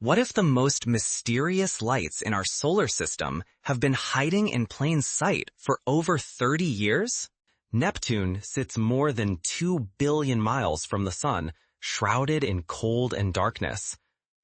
What if the most mysterious lights in our solar system have been hiding in plain sight for over 30 years? Neptune sits more than 2 billion miles from the sun, shrouded in cold and darkness.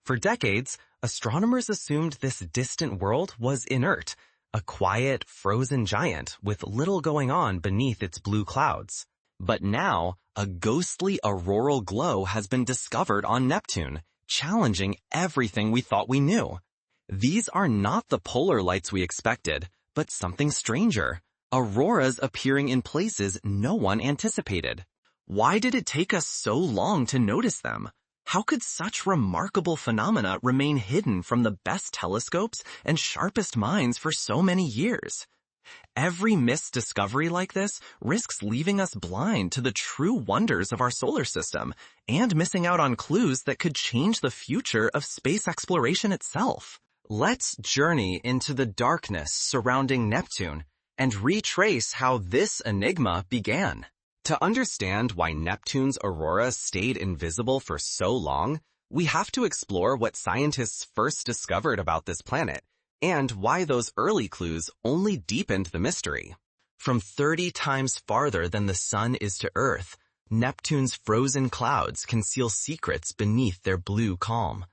For decades, astronomers assumed this distant world was inert, a quiet, frozen giant with little going on beneath its blue clouds. But now, a ghostly auroral glow has been discovered on Neptune, challenging everything we thought we knew. These are not the polar lights we expected, but something stranger. Auroras appearing in places no one anticipated. Why did it take us so long to notice them? How could such remarkable phenomena remain hidden from the best telescopes and sharpest minds for so many years? Every missed discovery like this risks leaving us blind to the true wonders of our solar system and missing out on clues that could change the future of space exploration itself. Let's journey into the darkness surrounding Neptune and retrace how this enigma began. To understand why Neptune's aurora stayed invisible for so long, we have to explore what scientists first discovered about this planet and why those early clues only deepened the mystery. From 30 times farther than the sun is to Earth, Neptune's frozen clouds conceal secrets beneath their blue calm.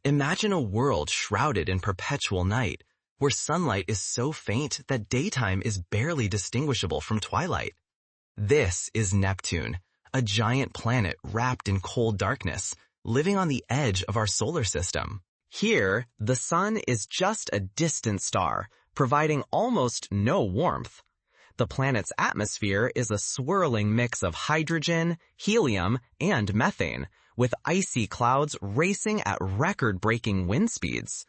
Imagine a world shrouded in perpetual night, where sunlight is so faint that daytime is barely distinguishable from twilight. This is Neptune, a giant planet wrapped in cold darkness, living on the edge of our solar system. Here, the sun is just a distant star, providing almost no warmth. The planet's atmosphere is a swirling mix of hydrogen, helium, and methane, with icy clouds racing at record-breaking wind speeds.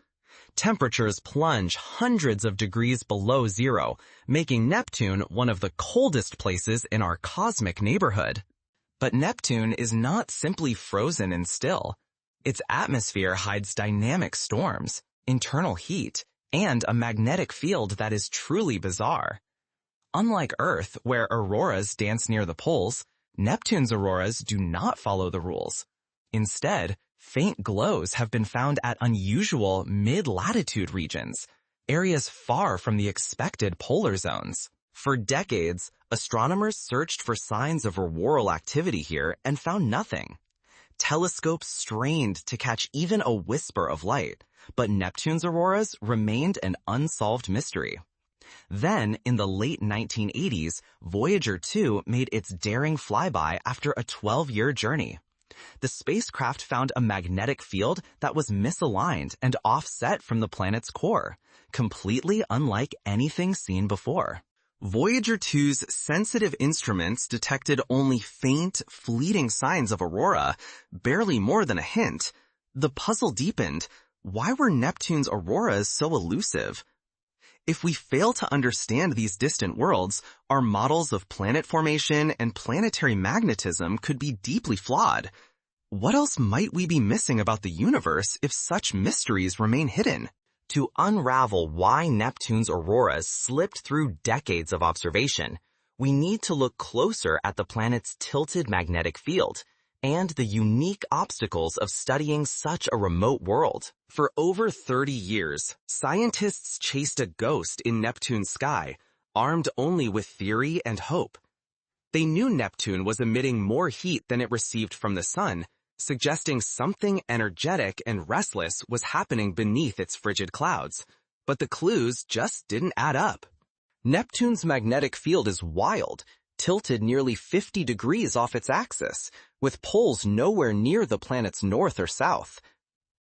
Temperatures plunge hundreds of degrees below zero, making Neptune one of the coldest places in our cosmic neighborhood. But Neptune is not simply frozen and still. Its atmosphere hides dynamic storms, internal heat, and a magnetic field that is truly bizarre. Unlike Earth, where auroras dance near the poles, Neptune's auroras do not follow the rules. Instead, faint glows have been found at unusual mid-latitude regions, areas far from the expected polar zones. For decades, astronomers searched for signs of auroral activity here and found nothing. Telescopes strained to catch even a whisper of light, but Neptune's auroras remained an unsolved mystery. Then, in the late 1980s, Voyager 2 made its daring flyby after a 12-year journey. The spacecraft found a magnetic field that was misaligned and offset from the planet's core, completely unlike anything seen before. Voyager 2's sensitive instruments detected only faint, fleeting signs of aurora, barely more than a hint. The puzzle deepened. Why were Neptune's auroras so elusive? If we fail to understand these distant worlds, our models of planet formation and planetary magnetism could be deeply flawed. What else might we be missing about the universe if such mysteries remain hidden? To unravel why Neptune's auroras slipped through decades of observation, we need to look closer at the planet's tilted magnetic field and the unique obstacles of studying such a remote world. For over 30 years, scientists chased a ghost in Neptune's sky, armed only with theory and hope. They knew Neptune was emitting more heat than it received from the sun, suggesting something energetic and restless was happening beneath its frigid clouds. But the clues just didn't add up. Neptune's magnetic field is wild, tilted nearly 50 degrees off its axis, with poles nowhere near the planet's north or south.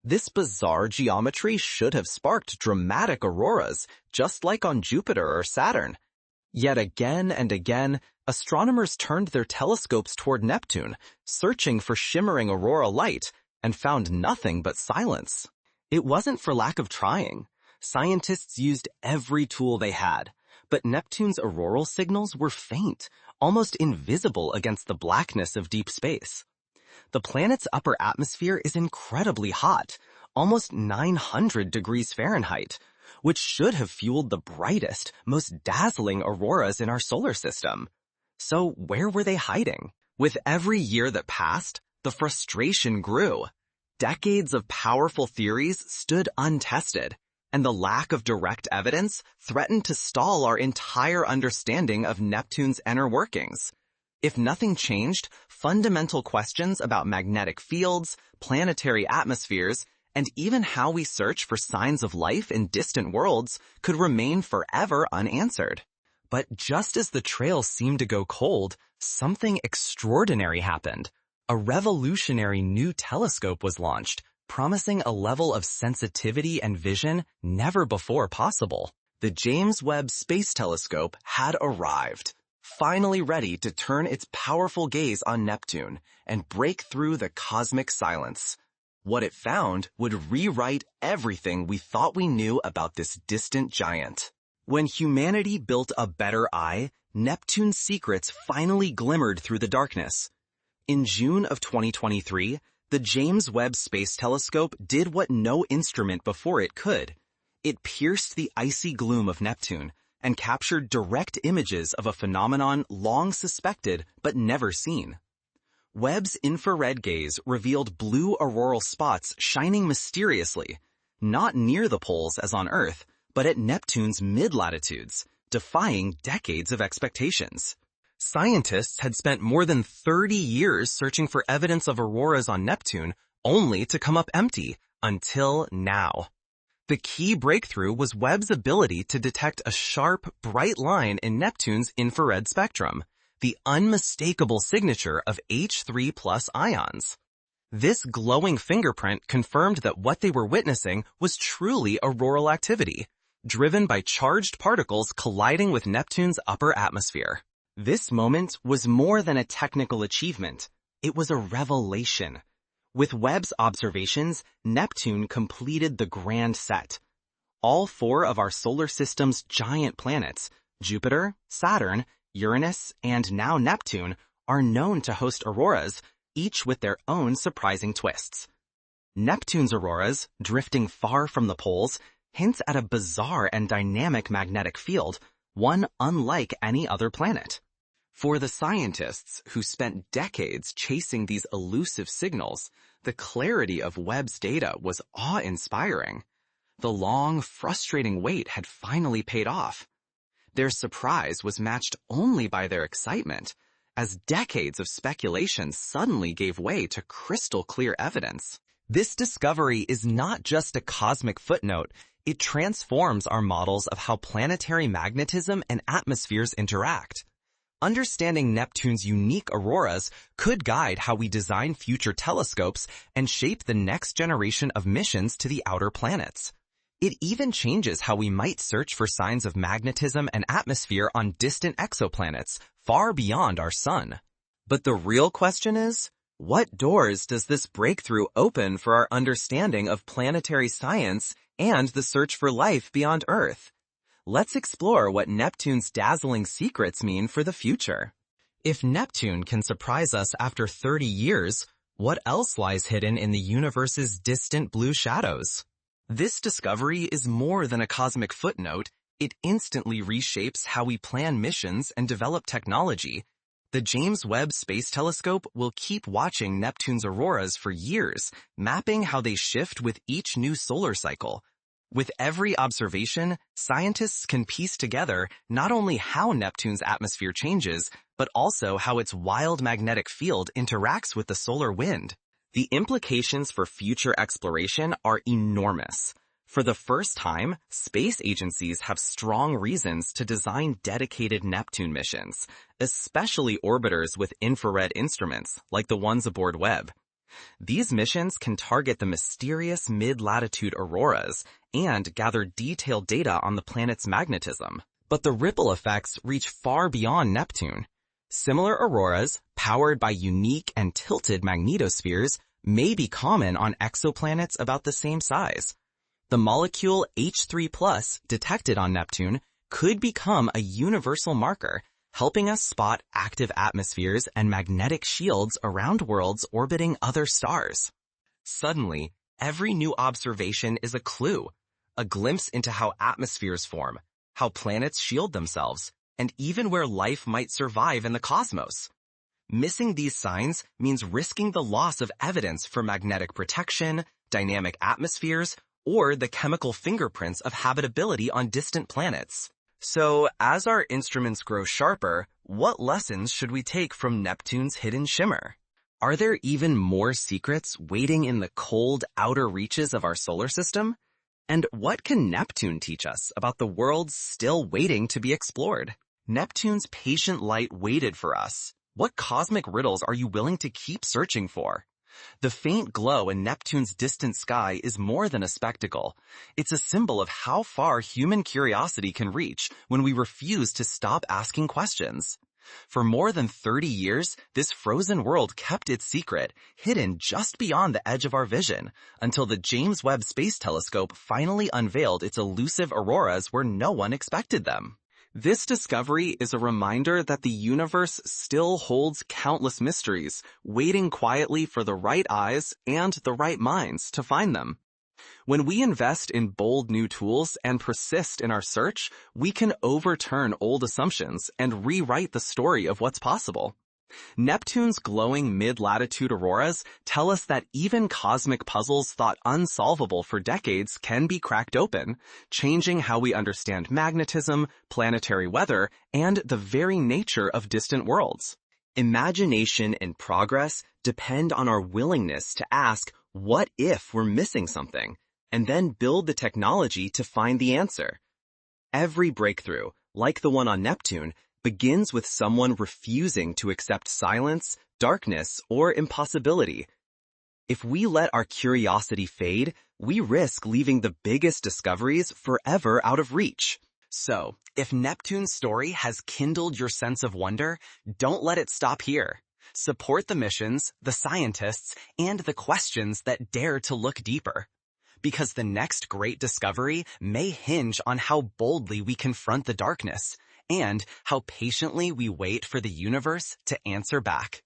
This bizarre geometry should have sparked dramatic auroras, just like on Jupiter or Saturn. Yet again and again, astronomers turned their telescopes toward Neptune, searching for shimmering aurora light, and found nothing but silence. It wasn't for lack of trying. Scientists used every tool they had, but Neptune's auroral signals were faint, almost invisible against the blackness of deep space. The planet's upper atmosphere is incredibly hot, almost 900 degrees Fahrenheit, which should have fueled the brightest, most dazzling auroras in our solar system. So where were they hiding? With every year that passed, the frustration grew. Decades of powerful theories stood untested, and the lack of direct evidence threatened to stall our entire understanding of Neptune's inner workings. If nothing changed, fundamental questions about magnetic fields, planetary atmospheres, and even how we search for signs of life in distant worlds could remain forever unanswered. But just as the trail seemed to go cold, something extraordinary happened. A revolutionary new telescope was launched, promising a level of sensitivity and vision never before possible. The James Webb Space Telescope had arrived, finally ready to turn its powerful gaze on Neptune and break through the cosmic silence. What it found would rewrite everything we thought we knew about this distant giant. When humanity built a better eye, Neptune's secrets finally glimmered through the darkness. In June of 2023, the James Webb Space Telescope did what no instrument before it could. It pierced the icy gloom of Neptune and captured direct images of a phenomenon long suspected but never seen. Webb's infrared gaze revealed blue auroral spots shining mysteriously, not near the poles as on Earth, but at Neptune's mid-latitudes, defying decades of expectations. Scientists had spent more than 30 years searching for evidence of auroras on Neptune, only to come up empty, until now. The key breakthrough was Webb's ability to detect a sharp, bright line in Neptune's infrared spectrum, the unmistakable signature of H3+ ions. This glowing fingerprint confirmed that what they were witnessing was truly auroral activity, driven by charged particles colliding with Neptune's upper atmosphere. This moment was more than a technical achievement. It was a revelation. With Webb's observations, Neptune completed the grand set. All four of our solar system's giant planets, Jupiter, Saturn, Uranus, and now Neptune, are known to host auroras, each with their own surprising twists. Neptune's auroras, drifting far from the poles, hint at a bizarre and dynamic magnetic field, one unlike any other planet. For the scientists who spent decades chasing these elusive signals, the clarity of Webb's data was awe-inspiring. The long, frustrating wait had finally paid off. Their surprise was matched only by their excitement, as decades of speculation suddenly gave way to crystal-clear evidence. This discovery is not just a cosmic footnote, it transforms our models of how planetary magnetism and atmospheres interact. Understanding Neptune's unique auroras could guide how we design future telescopes and shape the next generation of missions to the outer planets. It even changes how we might search for signs of magnetism and atmosphere on distant exoplanets far beyond our sun. But the real question is, what doors does this breakthrough open for our understanding of planetary science and the search for life beyond Earth? Let's explore what Neptune's dazzling secrets mean for the future. If Neptune can surprise us after 30 years, what else lies hidden in the universe's distant blue shadows? This discovery is more than a cosmic footnote. It instantly reshapes how we plan missions and develop technology. The James Webb Space Telescope will keep watching Neptune's auroras for years, mapping how they shift with each new solar cycle. With every observation, scientists can piece together not only how Neptune's atmosphere changes, but also how its wild magnetic field interacts with the solar wind. The implications for future exploration are enormous. For the first time, space agencies have strong reasons to design dedicated Neptune missions, especially orbiters with infrared instruments like the ones aboard Webb. These missions can target the mysterious mid-latitude auroras and gather detailed data on the planet's magnetism. But the ripple effects reach far beyond Neptune. Similar auroras, powered by unique and tilted magnetospheres, may be common on exoplanets about the same size. The molecule H3+, detected on Neptune, could become a universal marker, helping us spot active atmospheres and magnetic shields around worlds orbiting other stars. Suddenly, every new observation is a clue, a glimpse into how atmospheres form, how planets shield themselves, and even where life might survive in the cosmos. Missing these signs means risking the loss of evidence for magnetic protection, dynamic atmospheres, or the chemical fingerprints of habitability on distant planets. So, as our instruments grow sharper, what lessons should we take from Neptune's hidden shimmer? Are there even more secrets waiting in the cold outer reaches of our solar system? And what can Neptune teach us about the worlds still waiting to be explored? Neptune's patient light waited for us. What cosmic riddles are you willing to keep searching for? The faint glow in Neptune's distant sky is more than a spectacle. It's a symbol of how far human curiosity can reach when we refuse to stop asking questions. For more than 30 years, this frozen world kept its secret, hidden just beyond the edge of our vision, until the James Webb Space Telescope finally unveiled its elusive auroras where no one expected them. This discovery is a reminder that the universe still holds countless mysteries, waiting quietly for the right eyes and the right minds to find them. When we invest in bold new tools and persist in our search, we can overturn old assumptions and rewrite the story of what's possible. Neptune's glowing mid-latitude auroras tell us that even cosmic puzzles thought unsolvable for decades can be cracked open, changing how we understand magnetism, planetary weather, and the very nature of distant worlds. Imagination and progress depend on our willingness to ask, what if we're missing something, and then build the technology to find the answer. Every breakthrough, like the one on Neptune, begins with someone refusing to accept silence, darkness, or impossibility. If we let our curiosity fade, we risk leaving the biggest discoveries forever out of reach. So, if Neptune's story has kindled your sense of wonder, don't let it stop here. Support the missions, the scientists, and the questions that dare to look deeper. Because the next great discovery may hinge on how boldly we confront the darkness, and how patiently we wait for the universe to answer back.